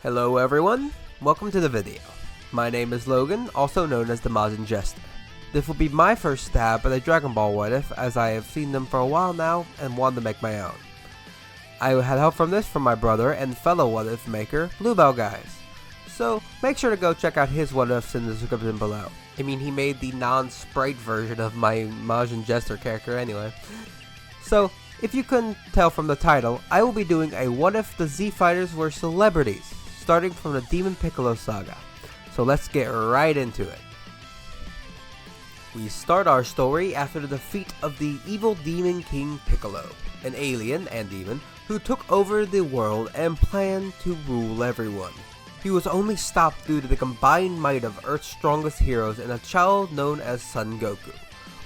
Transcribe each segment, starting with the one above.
Hello everyone, welcome to the video. My name is Logan, also known as the Majin Jester. This will be my first stab at a Dragon Ball what if, as I have seen them for a while now and wanted to make my own. I had help from this from my brother and fellow what if maker, BluebellGuys. So make sure to go check out his what ifs in the description below. I mean, he made the non-sprite version of my Majin Jester character anyway. So, if you couldn't tell from the title, I will be doing a what if the Z Fighters were celebrities, starting from the Demon Piccolo saga. So let's get right into it. We start our story after the defeat of the evil Demon King Piccolo, an alien and demon who took over the world and planned to rule everyone. He was only stopped due to the combined might of Earth's strongest heroes and a child known as Son Goku.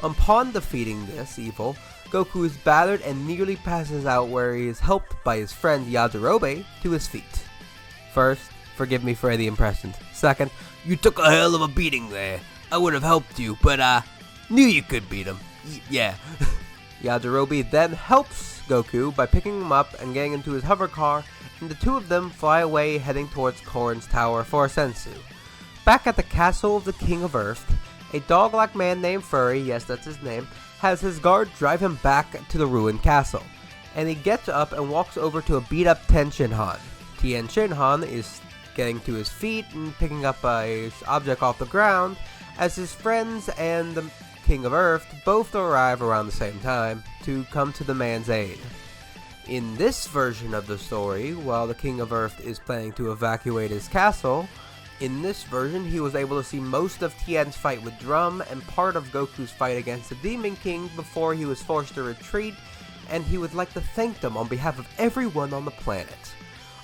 Upon defeating this evil, Goku is battered and nearly passes out, where he is helped by his friend Yajirobe to his feet. First, forgive me for the impressions. Second, you took a hell of a beating there. I would have helped you, but knew you could beat him. Yeah. Yajirobe then helps Goku by picking him up and getting into his hover car, and the two of them fly away heading towards Korin's tower for a senzu. Back at the castle of the King of Earth, a dog-like man named Furry, yes that's his name, has his guard drive him back to the ruined castle, and he gets up and walks over to a beat-up Tien Shenron. Tien Shenron is getting to his feet and picking up a object off the ground as his friends and the King of Earth both arrive around the same time to come to the man's aid. In this version of the story, while the King of Earth is planning to evacuate his castle, in this version he was able to see most of Tien's fight with Drum and part of Goku's fight against the Demon King before he was forced to retreat, and he would like to thank them on behalf of everyone on the planet.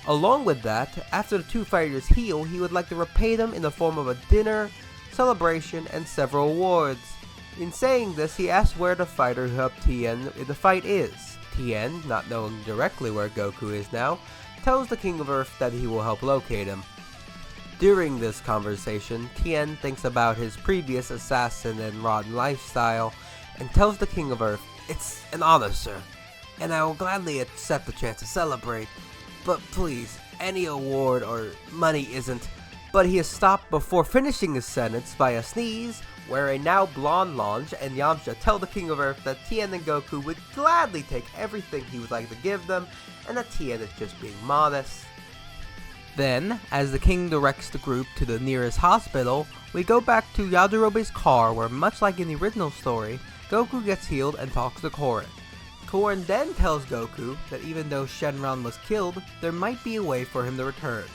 Along with that, after the two fighters heal, he would like to repay them in the form of a dinner, celebration, and several awards. In saying this, he asks where the fighter who helped Tien in the fight is. Tien, not knowing directly where Goku is now, tells the King of Earth that he will help locate him. During this conversation, Tien thinks about his previous assassin and rotten lifestyle, and tells the King of Earth, "It's an honor, sir, and I will gladly accept the chance to celebrate. But please, any award or money isn't." But he is stopped before finishing his sentence by a sneeze, where a now blonde Lange and Yamcha tell the King of Earth that Tien and Goku would gladly take everything he would like to give them, and that Tien is just being modest. Then, as the king directs the group to the nearest hospital, we go back to Yajirobe's car, where much like in the original story, Goku gets healed and talks to Korin. Korin then tells Goku that even though Shenron was killed, there might be a way for him to return,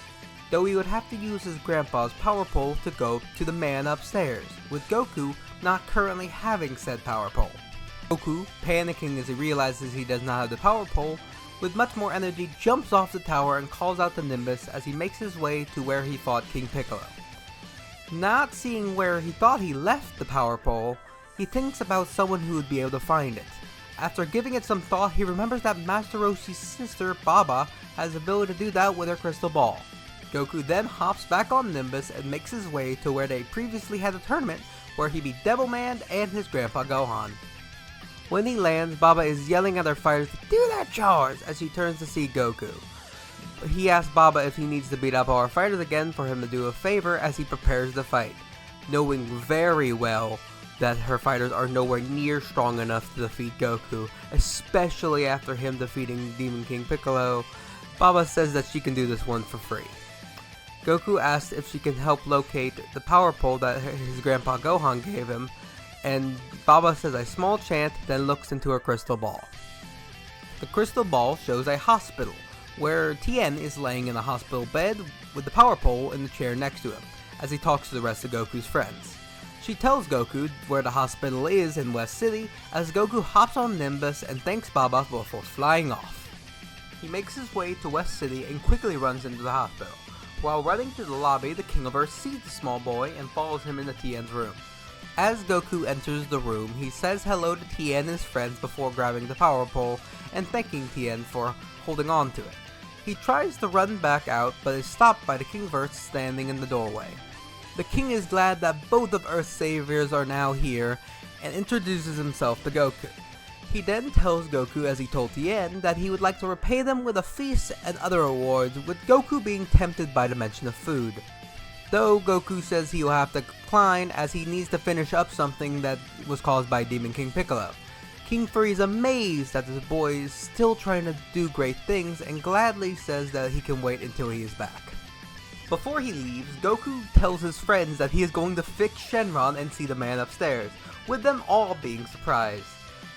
though he would have to use his grandpa's power pole to go to the man upstairs, with Goku not currently having said power pole. Goku, panicking as he realizes he does not have the power pole, with much more energy jumps off the tower and calls out to Nimbus as he makes his way to where he fought King Piccolo. Not seeing where he thought he left the power pole, he thinks about someone who would be able to find it. After giving it some thought, he remembers that Master Roshi's sister, Baba, has the ability to do that with her crystal ball. Goku then hops back on Nimbus and makes his way to where they previously had a tournament where he beat Devilman and his grandpa Gohan. When he lands, Baba is yelling at their fighters to do their chores as he turns to see Goku. He asks Baba if he needs to beat up our fighters again for him to do a favor as he prepares to fight, knowing very well that her fighters are nowhere near strong enough to defeat Goku, especially after him defeating Demon King Piccolo. Baba says that she can do this one for free. Goku asks if she can help locate the power pole that his grandpa Gohan gave him, and Baba says a small chant, then looks into her crystal ball. The crystal ball shows a hospital, where Tien is laying in a hospital bed with the power pole in the chair next to him, as he talks to the rest of Goku's friends. She tells Goku where the hospital is in West City, as Goku hops on Nimbus and thanks Baba before flying off. He makes his way to West City and quickly runs into the hospital. While running to the lobby, the King of Earth sees the small boy and follows him into Tien's room. As Goku enters the room, he says hello to Tien and his friends before grabbing the power pole and thanking Tien for holding on to it. He tries to run back out, but is stopped by the King of Earth standing in the doorway. The king is glad that both of Earth's saviors are now here and introduces himself to Goku. He then tells Goku, as he told Tien, that he would like to repay them with a feast and other rewards, with Goku being tempted by the mention of food. Though Goku says he will have to decline as he needs to finish up something that was caused by Demon King Piccolo. King Furry is amazed that his boy is still trying to do great things and gladly says that he can wait until he is back. Before he leaves, Goku tells his friends that he is going to fix Shenron and see the man upstairs, with them all being surprised.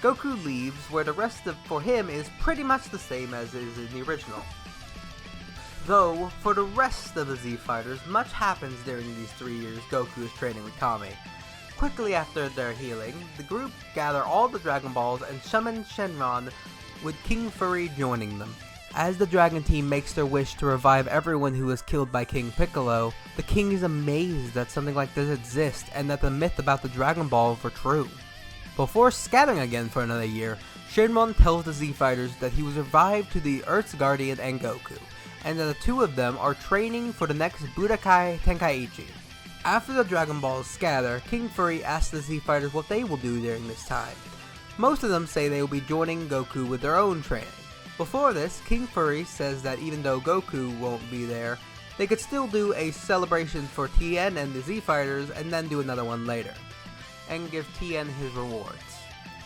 Goku leaves, where the rest for him is pretty much the same as is in the original. Though, for the rest of the Z Fighters, much happens during these 3 years Goku is training with Kami. Quickly after their healing, the group gather all the Dragon Balls and summon Shenron, with King Furry joining them. As the Dragon Team makes their wish to revive everyone who was killed by King Piccolo, the King is amazed that something like this exists and that the myth about the Dragon Balls were true. Before scattering again for another year, Shenron tells the Z Fighters that he was revived to the Earth's Guardian and Goku, and that the two of them are training for the next Budokai Tenkaichi. After the Dragon Balls scatter, King Furry asks the Z Fighters what they will do during this time. Most of them say they will be joining Goku with their own training. Before this, King Furry says that even though Goku won't be there, they could still do a celebration for Tien and the Z Fighters and then do another one later, and give Tien his rewards.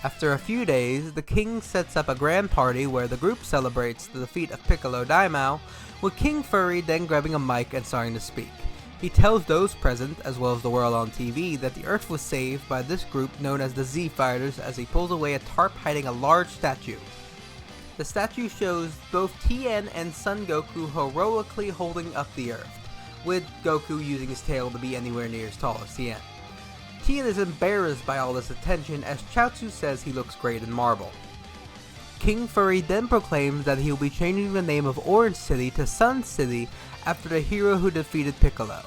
After a few days, the king sets up a grand party where the group celebrates the defeat of Piccolo Daimao, with King Furry then grabbing a mic and starting to speak. He tells those present, as well as the world on TV, that the Earth was saved by this group known as the Z Fighters as he pulls away a tarp hiding a large statue. The statue shows both Tien and Son Goku heroically holding up the Earth, with Goku using his tail to be anywhere near as tall as Tien. Tien is embarrassed by all this attention as Chaozu says he looks great in marble. King Furry then proclaims that he will be changing the name of Orange City to Sun City after the hero who defeated Piccolo,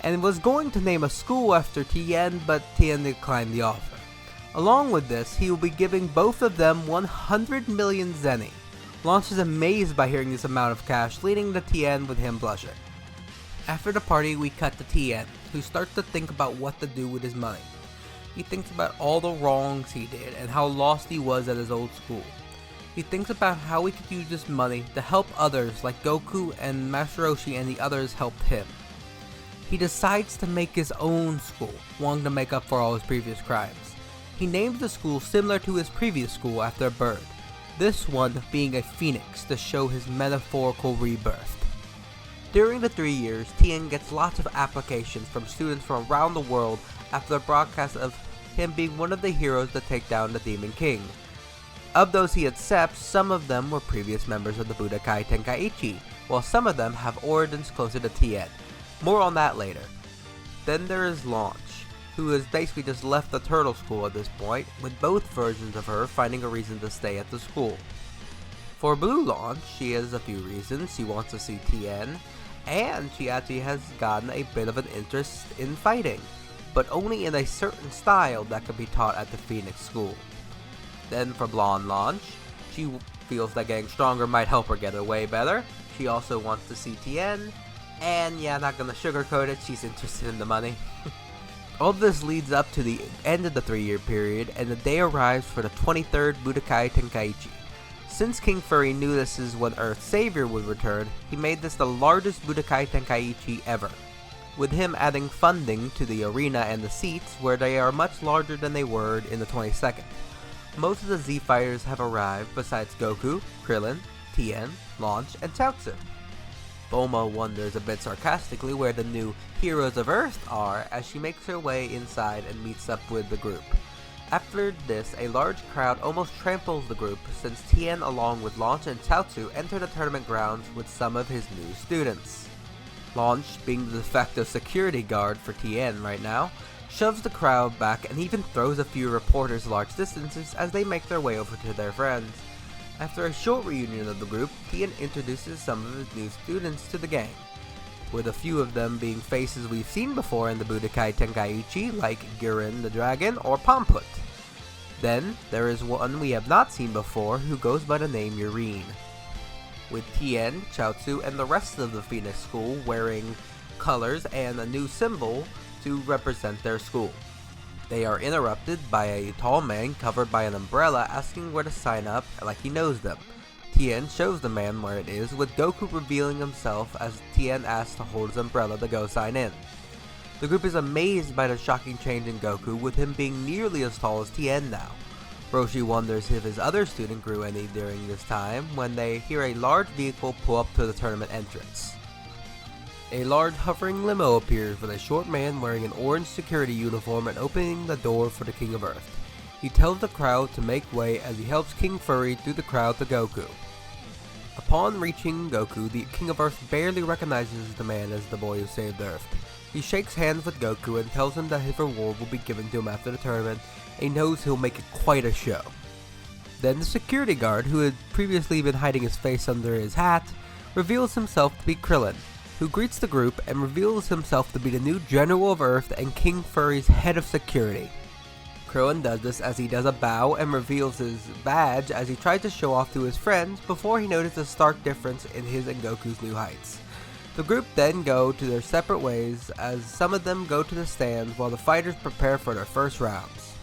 and was going to name a school after Tien, but Tien declined the offer. Along with this, he will be giving both of them 100 million zeni. Launch is amazed by hearing this amount of cash, leading to Tien with him blushing. After the party, we cut to Tien, who starts to think about what to do with his money. He thinks about all the wrongs he did and how lost he was at his old school. He thinks about how he could use this money to help others like Goku and Master Roshi and the others helped him. He decides to make his own school, wanting to make up for all his previous crimes. He names the school similar to his previous school after a bird, this one being a phoenix to show his metaphorical rebirth. During the 3 years, Tien gets lots of applications from students from around the world after the broadcast of him being one of the heroes to take down the Demon King. Of those he accepts, some of them were previous members of the Budokai Tenkaichi, while some of them have origins closer to Tien. More on that later. Then there is Launch, who has basically just left the Turtle School at this point, with both versions of her finding a reason to stay at the school. For Blue Launch, she has a few reasons. She wants to see Tien, and she actually has gotten a bit of an interest in fighting, but only in a certain style that could be taught at the Phoenix School. Then for Blonde Launch, she feels that getting stronger might help her get away better. She also wants to see Tien, and yeah, not gonna sugarcoat it, she's interested in the money. All this leads up to the end of the 3-year period, and the day arrives for the 23rd Budokai Tenkaichi. Since King Furry knew this is when Earth's savior would return, he made this the largest Budokai Tenkaichi ever, with him adding funding to the arena and the seats, where they are much larger than they were in the 22nd. Most of the Z Fighters have arrived besides Goku, Krillin, Tien, Launch, and Chaozu. Bulma wonders a bit sarcastically where the new Heroes of Earth are as she makes her way inside and meets up with the group. After this, a large crowd almost tramples the group since Tien along with Launch and Chaozu enter the tournament grounds with some of his new students. Launch, being the de facto security guard for Tien right now, shoves the crowd back and even throws a few reporters large distances as they make their way over to their friends. After a short reunion of the group, Tien introduces some of his new students to the gang, with a few of them being faces we've seen before in the Budokai Tenkaichi like Yurin the Dragon or Pomput. Then, there is one we have not seen before who goes by the name Yurin, with Tien, Chaozu, and the rest of the Phoenix School wearing colors and a new symbol to represent their school. They are interrupted by a tall man covered by an umbrella asking where to sign up like he knows them. Tien shows the man where it is, with Goku revealing himself as Tien asks to hold his umbrella to go sign in. The group is amazed by the shocking change in Goku, with him being nearly as tall as Tien now. Roshi wonders if his other student grew any during this time when they hear a large vehicle pull up to the tournament entrance. A large hovering limo appears with a short man wearing an orange security uniform and opening the door for the King of Earth. He tells the crowd to make way as he helps King Furry through the crowd to Goku. Upon reaching Goku, the King of Earth barely recognizes the man as the boy who saved Earth. He shakes hands with Goku and tells him that his reward will be given to him after the tournament, and he knows he'll make it quite a show. Then the security guard, who had previously been hiding his face under his hat, reveals himself to be Krillin, who greets the group and reveals himself to be the new General of Earth and King Furry's head of security. Krillin does this as he does a bow and reveals his badge as he tries to show off to his friends before he notices a stark difference in his and Goku's new heights. The group then go to their separate ways as some of them go to the stands while the fighters prepare for their first rounds.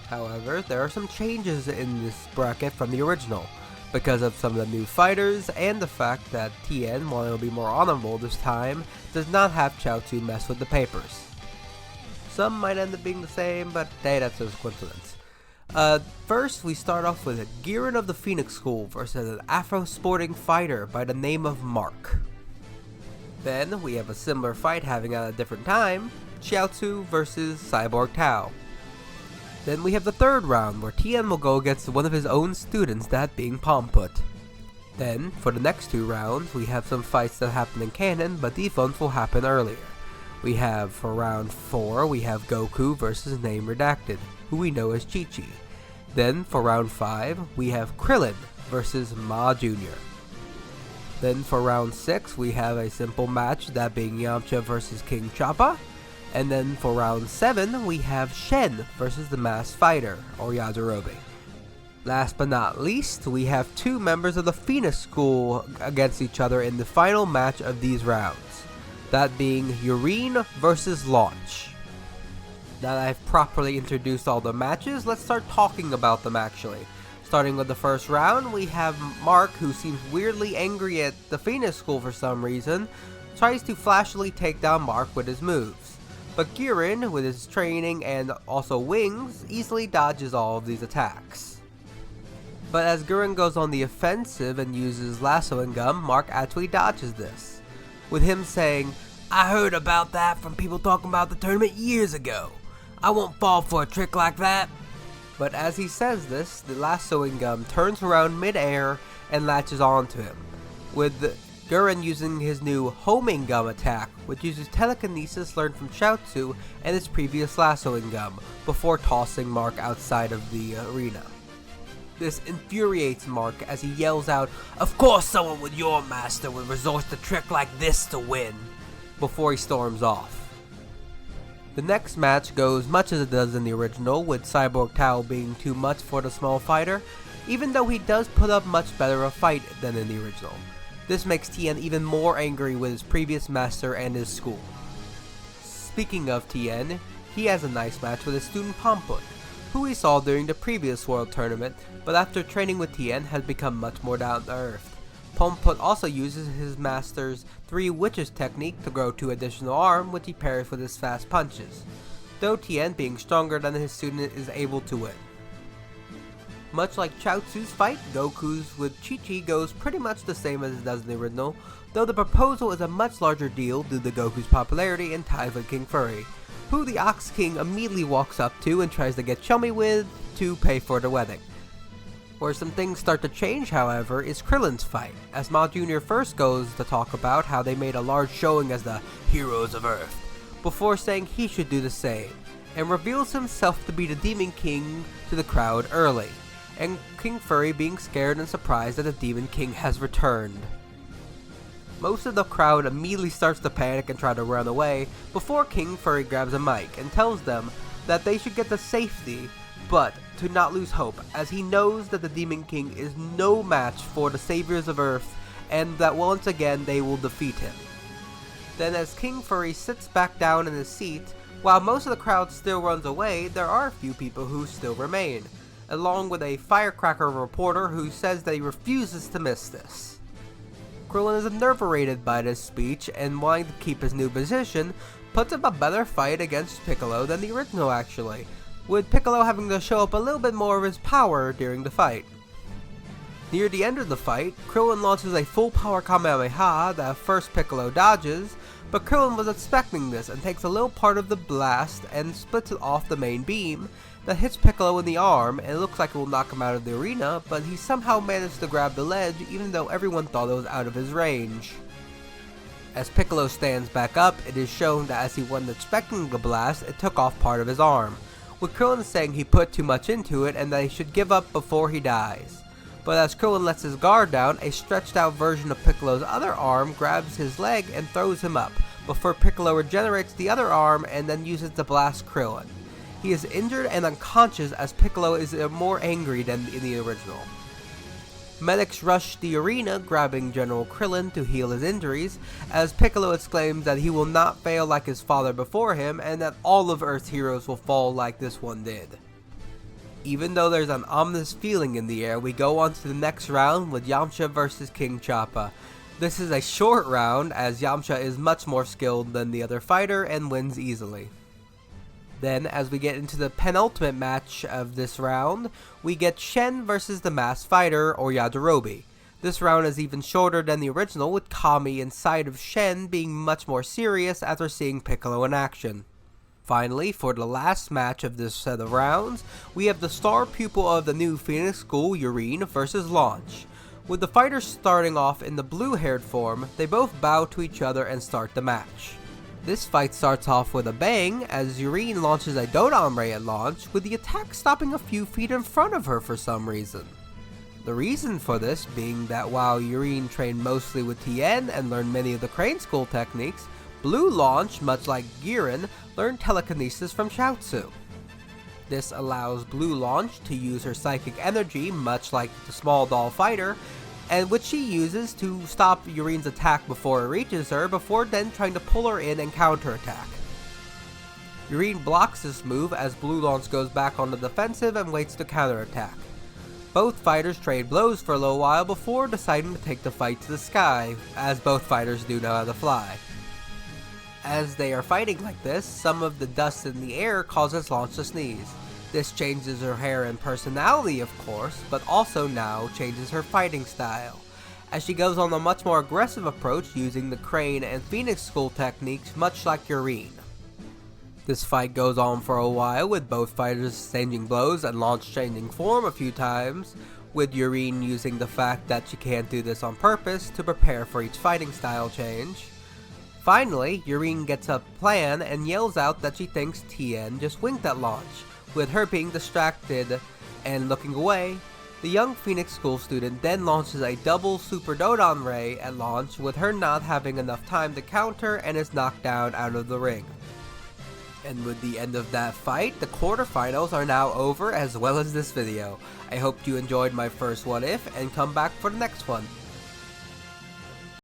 However, there are some changes in this bracket from the original, because of some of the new fighters and the fact that Tien, while it'll be more honorable this time, does not have Chaozu mess with the papers. Some might end up being the same, but hey, that's just coincidence. First, we start off with a Yurin of the Phoenix School versus an Afro-sporting fighter by the name of Mark. Then, we have a similar fight happening at a different time, Chaozu versus Cyborg Tao. Then we have the third round, where Tien will go against one of his own students, that being Palmput. Then, for the next two rounds, we have some fights that happen in canon, but these ones will happen earlier. We have, for round 4, we have Goku versus Name Redacted, who we know as Chi-Chi. Then, for round 5, we have Krillin versus Ma Jr. Then, for round 6, we have a simple match, that being Yamcha versus King Choppa. And then for round 7, we have Shen versus the Masked Fighter, or Yajirobe. Last but not least, we have two members of the Phoenix School against each other in the final match of these rounds. That being Yurin versus Launch. Now that I've properly introduced all the matches, let's start talking about them actually. Starting with the first round, we have Mark, who seems weirdly angry at the Phoenix School for some reason, tries to flashily take down Mark with his moves. But Yurin, with his training and also wings, easily dodges all of these attacks. But as Yurin goes on the offensive and uses lassoing gum, Mark actually dodges this, with him saying, "I heard about that from people talking about the tournament years ago. I won't fall for a trick like that." But as he says this, the lassoing gum turns around mid-air and latches onto him, with Yurin using his new homing gum attack, which uses telekinesis learned from Chaozu and his previous lassoing gum, before tossing Mark outside of the arena. This infuriates Mark as he yells out, "Of course someone with your master would resort to a trick like this to win," before he storms off. The next match goes much as it does in the original, with Cyborg Tao being too much for the small fighter, even though he does put up much better a fight than in the original. This makes Tien even more angry with his previous master and his school. Speaking of Tien, he has a nice match with his student Palmput, who we saw during the previous World Tournament, but after training with Tien has become much more down to earth. Palmput also uses his master's 3 Witches technique to grow 2 additional arms, which he pairs with his fast punches, though Tien, being stronger than his student, is able to win. Much like Chaozu's fight, Goku's with Chi-Chi goes pretty much the same as it does in the original, though the proposal is a much larger deal due to Goku's popularity and ties with King Furry, who the Ox King immediately walks up to and tries to get chummy with to pay for the wedding. Where some things start to change, however, is Krillin's fight, as Ma Jr. first goes to talk about how they made a large showing as the Heroes of Earth, before saying he should do the same, and reveals himself to be the Demon King to the crowd early, and King Furry being scared and surprised that the Demon King has returned. Most of the crowd immediately starts to panic and try to run away, before King Furry grabs a mic and tells them that they should get to safety, but to not lose hope, as he knows that the Demon King is no match for the Saviors of Earth, and that once again they will defeat him. Then as King Furry sits back down in his seat, While most of the crowd still runs away, there are a few people who still remain, along with a firecracker reporter who says that he refuses to miss this. Krillin is enervated by this speech and wanting to keep his new position, puts up a better fight against Piccolo than the original actually, with Piccolo having to show up a little bit more of his power during the fight. Near the end of the fight, Krillin launches a full power Kamehameha that first Piccolo dodges, but Krillin was expecting this and takes a little part of the blast and splits it off the main beam that hits Piccolo in the arm, and it looks like it will knock him out of the arena, but he somehow managed to grab the ledge even though everyone thought it was out of his range. As Piccolo stands back up, it is shown that as he wasn't expecting the blast, it took off part of his arm, with Krillin saying he put too much into it and that he should give up before he dies. But as Krillin lets his guard down, a stretched out version of Piccolo's other arm grabs his leg and throws him up, before Piccolo regenerates the other arm and then uses to blast Krillin. He is injured and unconscious as Piccolo is more angry than in the original. Medics rush the arena, grabbing General Krillin to heal his injuries, as Piccolo exclaims that he will not fail like his father before him and that all of Earth's heroes will fall like this one did. Even though there's an ominous feeling in the air, we go on to the next round with Yamcha vs King Choppa. This is a short round as Yamcha is much more skilled than the other fighter and wins easily. Then, as we get into the penultimate match of this round, we get Shen versus the Masked Fighter, or Yajirobe. This round is even shorter than the original, with Kami inside of Shen being much more serious after seeing Piccolo in action. Finally, for the last match of this set of rounds, we have the star pupil of the new Phoenix School, Yurin, versus Launch. With the fighters starting off in the blue-haired form, they both bow to each other and start the match. This fight starts off with a bang, as Yurin launches a Dokkan Ray at Launch, with the attack stopping a few feet in front of her for some reason. The reason for this being that while Yurin trained mostly with Tien and learned many of the Crane School techniques, Blue Launch, much like Yurin, learned telekinesis from Chaozu. This allows Blue Launch to use her psychic energy, much like the small doll fighter, and which she uses to stop Yurin's attack before it reaches her, before then trying to pull her in and counterattack. Yurin blocks this move as Blue Launch goes back on the defensive and waits to counterattack. Both fighters trade blows for a little while before deciding to take the fight to the sky, as both fighters do know how to fly. As they are fighting like this, some of the dust in the air causes Launch to sneeze. This changes her hair and personality, of course, but also now changes her fighting style, as she goes on a much more aggressive approach using the Crane and Phoenix School techniques much like Yurin. This fight goes on for a while, with both fighters exchanging blows and Launch changing form a few times, with Yurin using the fact that she can't do this on purpose to prepare for each fighting style change. Finally, Yurin gets a plan and yells out that she thinks Tien just winked at Launch. With her being distracted and looking away, the young Phoenix School student then launches a double Super Dokkan Ray at Launch, with her not having enough time to counter and is knocked down out of the ring. And with the end of that fight, the quarterfinals are now over, as well as this video. I hope you enjoyed my first What If and come back for the next one.